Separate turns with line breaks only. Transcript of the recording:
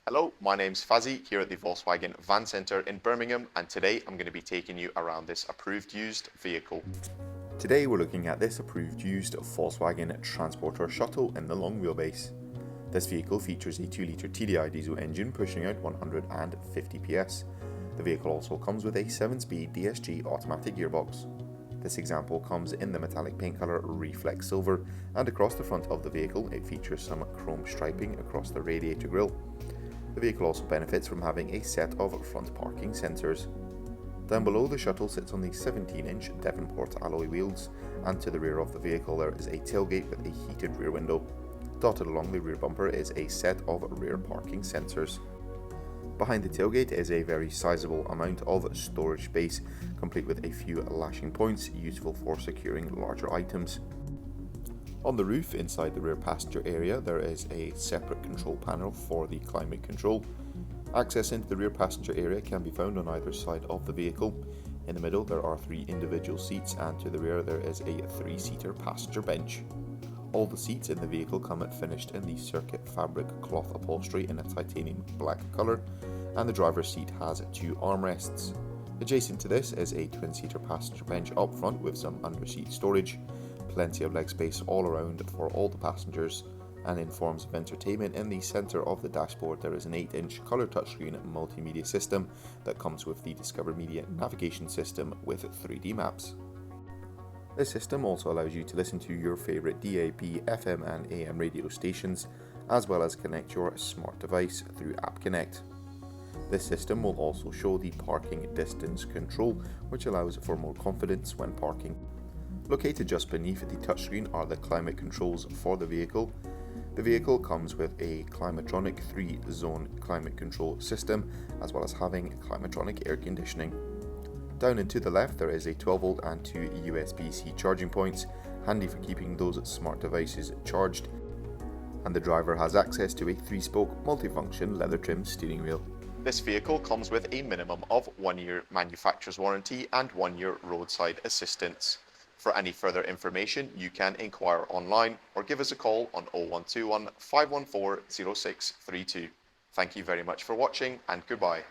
Hello, my name's Fazzy here at the Volkswagen Van Centre in Birmingham, and today I'm going to be taking you around this approved used vehicle.
Today we're looking at this approved used Volkswagen Transporter Shuttle in the long wheelbase. This vehicle features a 2-litre TDI diesel engine pushing out 150 PS. The vehicle also comes with a 7-speed DSG automatic gearbox. This example comes in the metallic paint colour Reflex Silver, and across the front of the vehicle it features some chrome striping across the radiator grille. The vehicle also benefits from having a set of front parking sensors. Down below, the Shuttle sits on the 17-inch Devonport alloy wheels, and to the rear of the vehicle there is a tailgate with a heated rear window. Dotted along the rear bumper is a set of rear parking sensors. Behind the tailgate is a very sizable amount of storage space, complete with a few lashing points useful for securing larger items. On the roof, inside the rear passenger area, there is a separate control panel for the climate control. Access into the rear passenger area can be found on either side of the vehicle. In the middle there are 3 individual seats, and to the rear there is a 3-seater passenger bench. All the seats in the vehicle come finished in the circuit fabric cloth upholstery in a titanium black colour, and the driver's seat has 2 armrests. Adjacent to this is a twin-seater passenger bench up front with some under-seat storage, plenty of leg space all around for all the passengers, and in forms of entertainment, in the centre of the dashboard there is an 8-inch colour touchscreen multimedia system that comes with the Discover Media navigation system with 3D maps. This system also allows you to listen to your favourite DAB, FM and AM radio stations, as well as connect your smart device through App Connect. This system will also show the parking distance control, which allows for more confidence when parking. Located just beneath the touchscreen are the climate controls for the vehicle. The vehicle comes with a Climatronic 3-zone climate control system, as well as having Climatronic air conditioning. Down and to the left there is a 12V and 2 USB-C charging points, handy for keeping those smart devices charged, and the driver has access to a 3-spoke multifunction leather trimmed steering wheel.
This vehicle comes with a minimum of 1 year manufacturer's warranty and 1 year roadside assistance. For any further information, you can inquire online or give us a call on 0121 514 0632. Thank you very much for watching, and goodbye.